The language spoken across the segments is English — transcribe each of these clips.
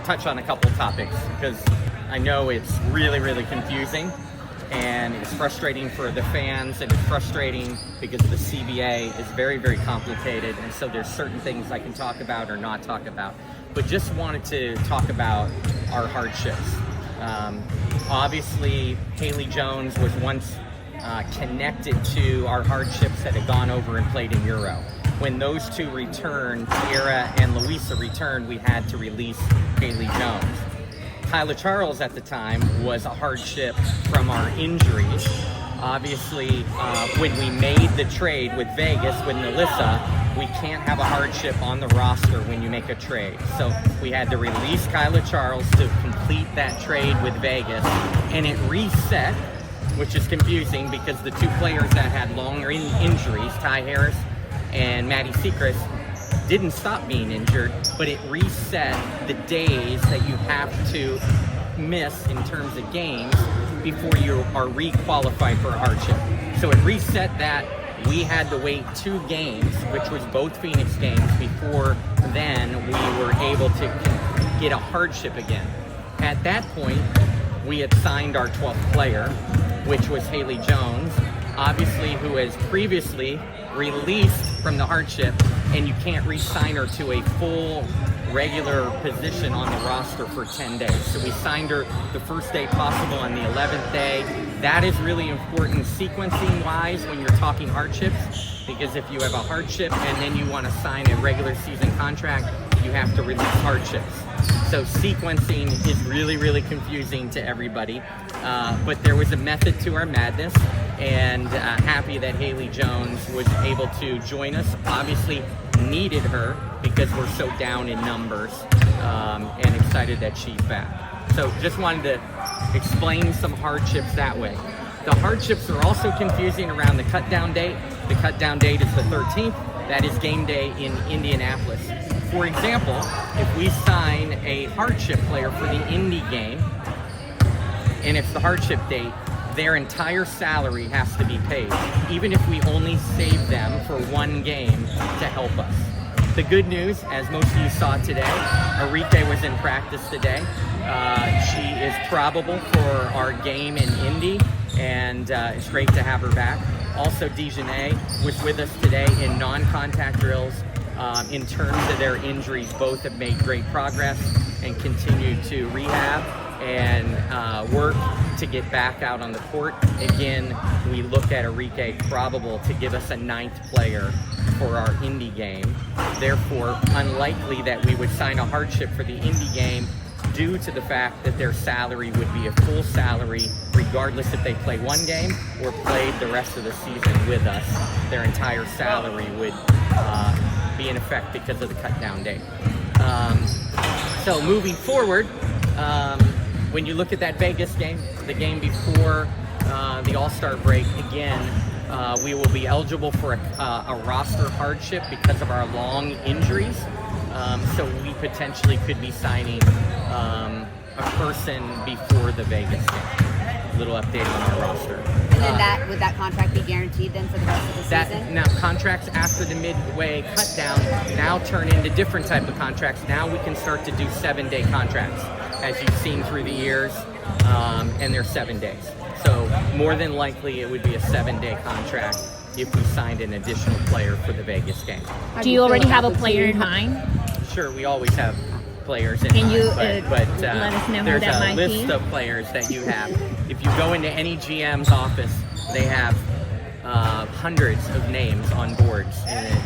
touch on a couple topics because I know it's really, really confusing and it's frustrating for the fans, and it's frustrating because the CBA is very, very complicated, and so there's certain things I can talk about or not talk about. But just wanted to talk about our hardships. Obviously, Haley Jones was once connected to our hardships that had gone over and played in Euro. When those two returned, Tiara and Louisa returned, we had to release Haley Jones. Kyla Charles at the time was a hardship from our injuries. Obviously, when we made the trade with Vegas with Melissa, we can't have a hardship on the roster when you make a trade. So we had to release Kyla Charles to complete that trade with Vegas, and it reset, which is confusing because the two players that had longer injuries, Ty Harris and Maddy Sechrist, didn't stop being injured, but it reset the days that you have to miss in terms of games before you are re-qualified for a hardship. So it reset that. We had to wait 2 games, which was both Phoenix games, before then we were able to get a hardship again. At that point, we had signed our 12th player, which was Haley Jones, obviously, who has previously released from the hardship, and you can't re-sign her to a full regular position on the roster for 10 days. So we signed her the first day possible on the 11th day. That is really important sequencing-wise when you're talking hardships, because if you have a hardship and then you want to sign a regular season contract, you have to release hardships. So sequencing is really, really confusing to everybody. But there was a method to our madness, and happy that Haley Jones was able to join us. Obviously needed her because we're so down in numbers, and excited that she's back. So just wanted to explain some hardships that way. The hardships are also confusing around the cutdown date. The cutdown date is the 13th. That is game day in Indianapolis. For example, if we sign a hardship player for the Indy game, and it's the hardship date, their entire salary has to be paid, even if we only save them for 1 game to help us. The good news, as most of you saw today, Arike was in practice today. She is probable for our game in Indy, and it's great to have her back. Also, Dejanay was with us today in non-contact drills. In terms of their injuries, both have made great progress and continue to rehab and work to get back out on the court. Again, we look at Arike probable to give us a 9th player for our Indy game. Therefore, unlikely that we would sign a hardship for the Indy game due to the fact that their salary would be a full salary regardless if they play 1 game or played the rest of the season with us. Their entire salary would be in effect because of the cut down date. So moving forward, when you look at that Vegas game, the game before the All-Star break, again, we will be eligible for a roster hardship because of our long injuries. So we potentially could be signing a person before the Vegas game. Little update on our roster. And then would that contract be guaranteed then for the rest of the season? Now contracts after the midway cut down now turn into different type of contracts. Now we can start to do 7-day contracts, as you've seen through the years, and they're 7 days. So more than likely it would be a 7-day contract if we signed an additional player for the Vegas game. Do you already have a player in mind? Sure, we always have players in Can mind, you but let us know who there's that a might list be? of players that you have. If you go into any GM's office, they have hundreds of names on boards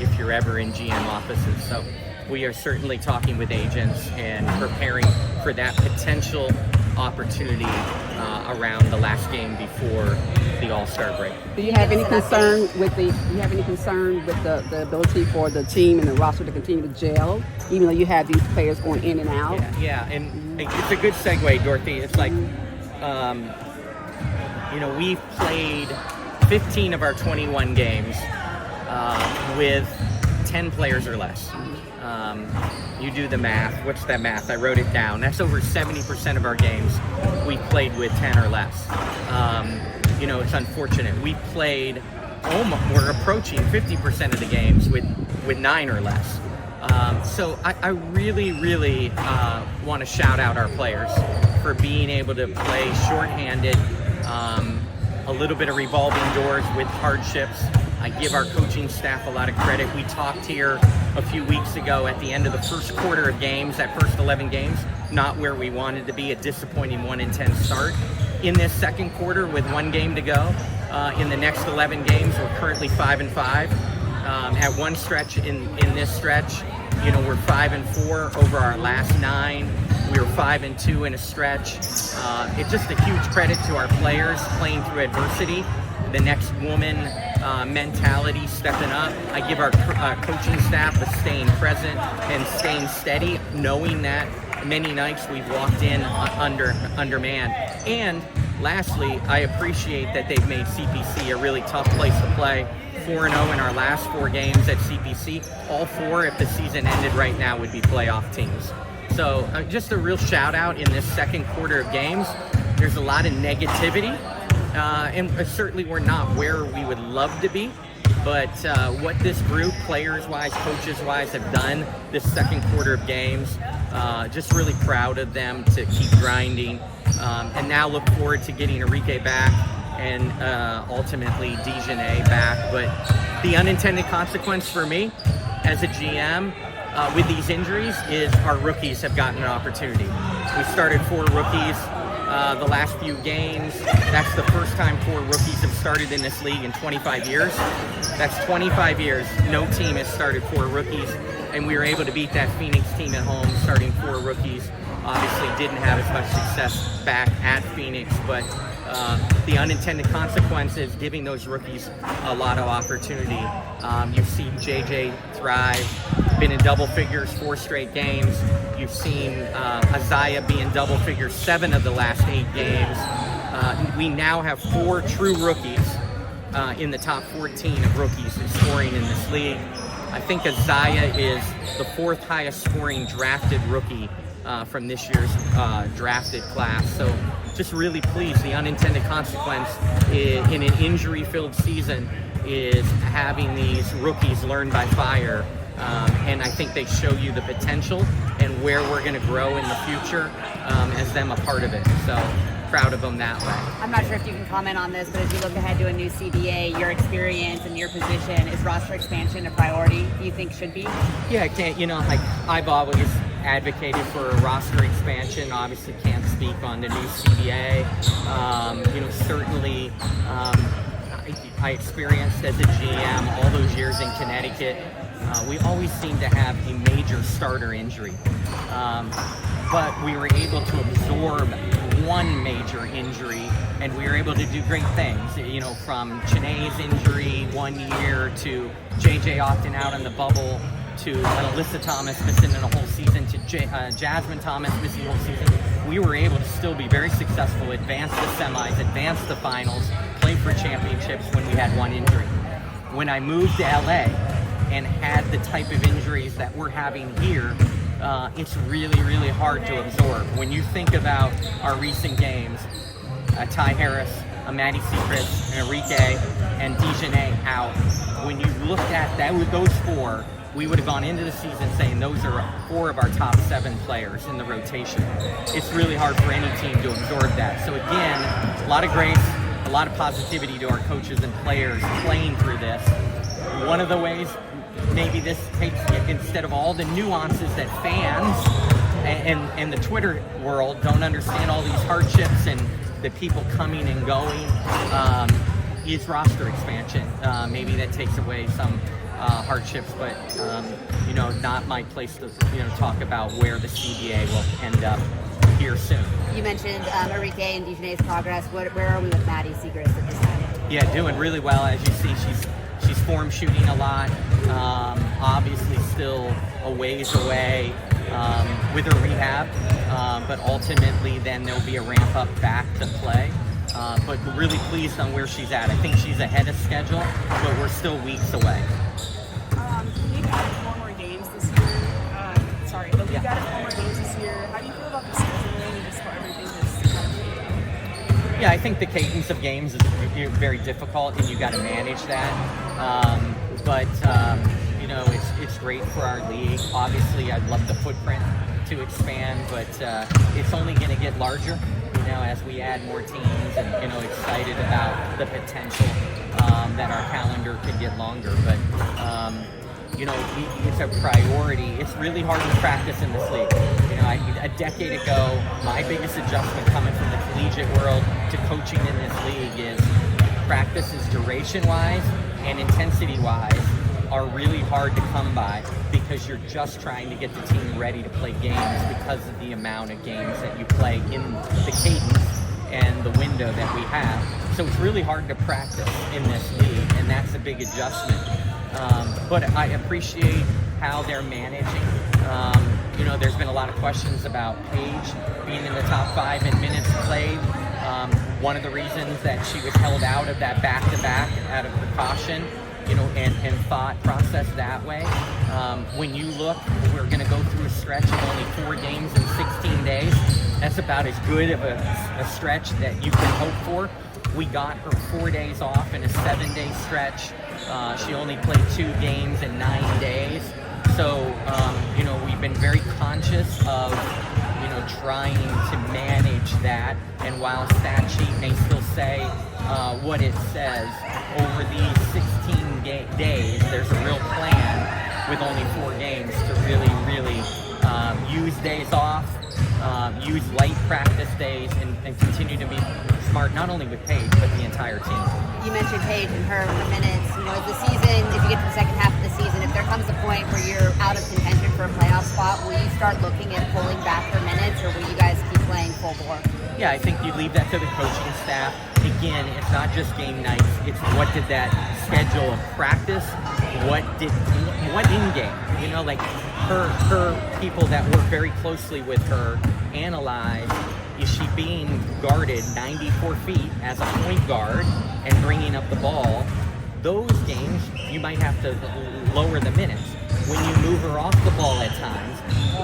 if you're ever in GM offices. So we are certainly talking with agents and preparing for that potential opportunity around the last game before the All-Star break. Do you have any concern with the ability for the team and the roster to continue to gel, even though you have these players going in and out? Yeah, and it's a good segue, Dorothy. It's like, we've played 15 of our 21 games with 10 players or less. You do the math. What's that math? I wrote it down. That's over 70% of our games we played with 10 or less. It's unfortunate. We played we're approaching 50% of the games with 9 or less. So I really, really want to shout out our players for being able to play shorthanded, a little bit of revolving doors with hardships. I give our coaching staff a lot of credit. We talked here a few weeks ago at the end of the first quarter of games, that first 11 games, not where we wanted to be, a disappointing 1-10 start. In this second quarter with 1 game to go, in the next 11 games, we're currently 5-5. At one stretch in this stretch, we're 5-4 over our last 9. We were 5-2 in a stretch. It's just a huge credit to our players playing through adversity. The next woman mentality, stepping up. I give our coaching staff a staying present and staying steady, knowing that many nights we've walked in undermanned. And lastly, I appreciate that they've made CPC a really tough place to play. 4-0 in our last 4 games at CPC. All 4, if the season ended right now, would be playoff teams. So just a real shout out in this second quarter of games. There's a lot of negativity, and certainly we're not where we would love to be. But what this group, players-wise, coaches-wise, have done this second quarter of games, just really proud of them to keep grinding. And now look forward to getting Arike back and ultimately Didi back. But the unintended consequence for me as a GM with these injuries is our rookies have gotten an opportunity. We started 4 rookies the last few games. That's the first time 4 rookies have started in this league in 25 years. That's 25 years. No team has started 4 rookies, and we were able to beat that Phoenix team at home, starting 4 rookies. Obviously didn't have as much success back at Phoenix, but the unintended consequences, giving those rookies a lot of opportunity. You've seen JJ thrive, been in double figures 4 straight games. You've seen Isaiah be in double figures 7 of the last 8 games. We now have 4 true rookies in the top 14 of rookies in scoring in this league. I think Isaiah is the 4th highest scoring drafted rookie from this year's drafted class. So just really pleased. The unintended consequence in an injury-filled season is having these rookies learn by fire. And I think they show you the potential and where we're going to grow in the future as them a part of it. So proud of them that way. I'm not sure if you can comment on this, but as you look ahead to a new CBA, your experience and your position, is roster expansion a priority you think should be? Yeah, I can't, I've always advocated for a roster expansion. Obviously can't speak on the new CBA. Certainly I experienced as a GM all those years in Connecticut. We always seem to have a major starter injury. But we were able to absorb one major injury, and we were able to do great things. From Chanae's injury 1 year to JJ opting out on the bubble to Alyssa Thomas missing a whole season to Jasmine Thomas missing a whole season. We were able to still be very successful, advance the semis, advance the finals, play for championships when we had one injury. When I moved to LA and had the type of injuries that we're having here, it's really, really hard to absorb. When you think about our recent games, Ty Harris, a Maddy Secrets, an Arike, and Didi out, when you looked at those 4, we would have gone into the season saying those are 4 of our top 7 players in the rotation. It's really hard for any team to absorb that. So again, a lot of grace, a lot of positivity to our coaches and players playing through this. One of the ways maybe this takes, instead of all the nuances that fans and the Twitter world don't understand, all these hardships and the people coming and going, is roster expansion. Maybe that takes away some hardships, but not my place to talk about where the CBA will end up here soon. You mentioned Arike and Didi's progress. Where are we with Maddy Secrets at this time? Yeah, doing really well. As you see, she's form shooting a lot. Obviously still a ways away with her rehab, but ultimately then there'll be a ramp up back to play. But we're really pleased on where she's at. I think she's ahead of schedule, but we're still weeks away. We've added 4 more games this year. But we've added 4 more games this year. How do you feel about the scheduling and just how everything is kind of? Yeah, I think the cadence of games is very difficult, and you got to manage that. But it's great for our league. Obviously, I'd love the footprint to expand, but it's only going to get larger, as we add more teams, and excited about the potential that our calendar could get longer. But it's a priority. It's really hard to practice in this league. A decade ago, my biggest adjustment coming from the collegiate world to coaching in this league is practices duration-wise and intensity-wise are really hard to come by, because you're just trying to get the team ready to play games because of the amount of games that you play in the cadence and the window that we have. So it's really hard to practice in this league, and that's a big adjustment. But I appreciate how they're managing. There's been a lot of questions about Paige being in the top 5 in minutes played. One of the reasons that she was held out of that back-to-back out of precaution, and thought process that way. When you look, we're going to go through a stretch of only 4 games in 16 days. That's about as good of a stretch that you can hope for. We got her 4 days off in a 7-day stretch. She only played 2 games in 9 days. So, we've been very conscious of, trying to manage that. And while stat sheet may still say what it says, over these 16 days, there's a real plan with only 4 games to really use days off, use light practice days, and continue to be smart, not only with Paige, but the entire team. You mentioned Paige and her minutes. As the season, if you get to the second half of the season, if there comes a point where you're out of contention for a playoff spot, will you start looking at pulling back her minutes, or will you guys keep playing full bore? Yeah, I think you leave that to the coaching staff. Again, it's not just game nights. It's what did that schedule of practice, what in game? Her people that work very closely with her analyze, is she being guarded 94 feet as a point guard and bringing up the ball? Those games, you might have to lower the minutes. When you move her off the ball at times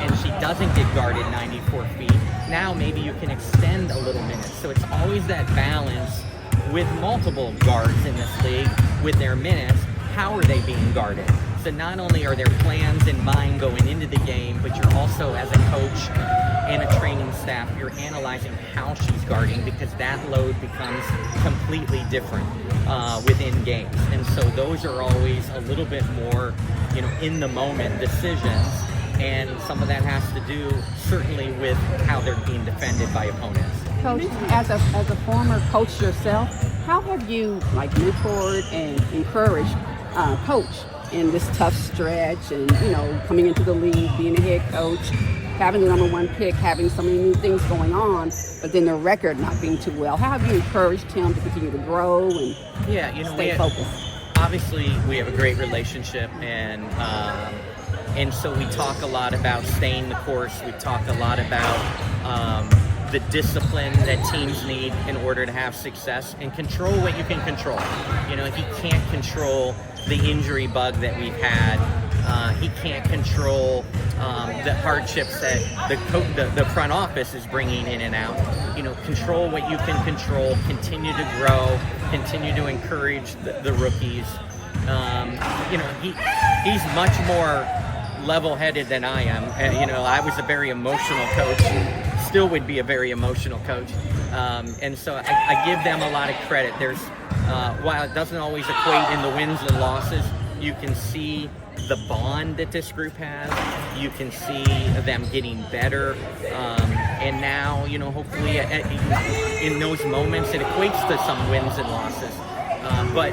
and she doesn't get guarded 94 feet, now maybe you can extend a little minutes. So it's always that balance with multiple guards in this league with their minutes. How are they being guarded? So not only are there plans in mind going into the game, but you're also, as a coach and a training staff, you're analyzing how she's guarding, because that load becomes completely different within games. And so those are always a little bit more, in the moment decisions. And some of that has to do certainly with how they're being defended by opponents. Coach, as a former coach yourself, how have you mentored and encouraged coach in this tough stretch, and coming into the league, being a head coach, having the #1 pick, having so many new things going on, but then their record not being too well? How have you encouraged him to continue to grow and stay focused? Obviously, we have a great relationship, and so we talk a lot about staying the course. We talk a lot about the discipline that teams need in order to have success, and control what you can control. He can't control the injury bug that we've had. He can't control the hardships that the front office is bringing in and out. Control what you can control, continue to grow, continue to encourage the rookies. He's much more level-headed than I am. I was a very emotional coach, still would be a very emotional coach. And so I give them a lot of credit. While it doesn't always equate in the wins and losses, you can see the bond that this group has. You can see them getting better. And now, hopefully in those moments, it equates to some wins and losses. But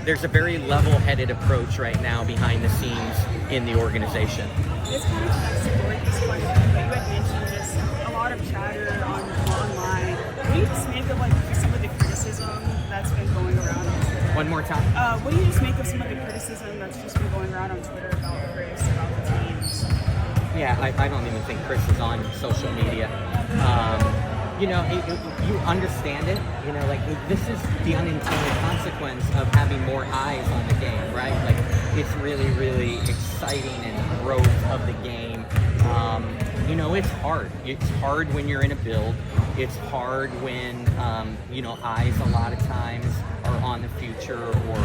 there's a very level-headed approach right now behind the scenes in the organization. This kind of connects to Dorothy's question, but you had mentioned just a lot of chatter online. What do you just make of some of the criticism that's been going around on Twitter? One more time. What do you just make of some of the criticism that's just been going around on Twitter about Chris, about the teams? Yeah, I don't even think Chris is on social media. You understand it. This is the unintended consequence of having more eyes on the game, right? It's really, really exciting and growth of the game. It's hard. It's hard when you're in a build. It's hard when, eyes a lot of times are on the future or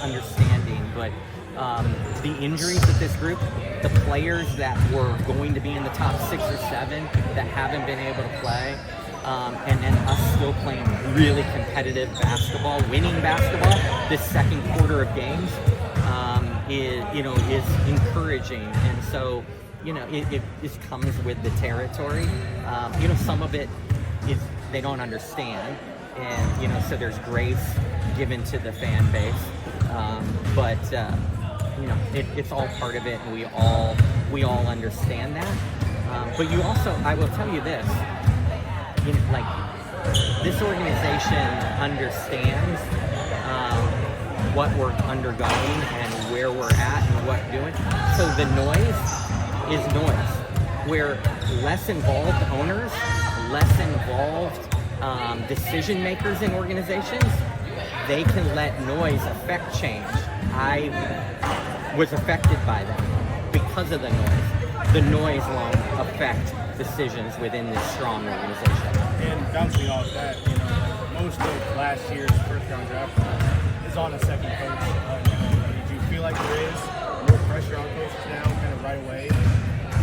understanding. But, the injuries with this group, the players that were going to be in the top 6 or 7 that haven't been able to play, and then us still playing really competitive basketball, winning basketball this second quarter of games is encouraging. And so, it just comes with the territory. Some of it is they don't understand, and so there's grace given to the fan base, but it's all part of it, and we all understand that. But you also, I will tell you this, this organization understands what we're undergoing and where we're at and what we're doing. So the noise is noise. We're less involved owners, less involved decision makers in organizations. They can let noise affect change. I was affected by that because of the noise. The noise won't affect decisions within this strong organization. And bouncing off that, most of last year's first-round draft is on a second coach. Did you feel like there is more pressure on coaches now, kind of right away?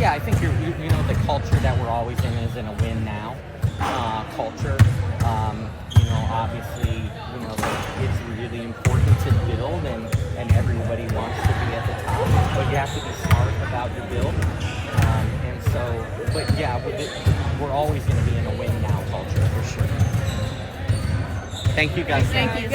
Yeah, I think the culture that we're always in is in a win now culture. Obviously, it's really important to build, and everybody wants to be at the top, but you have to be smart about your build. But yeah, we're always going to be in a win now culture for sure. Thank you guys. Thank you.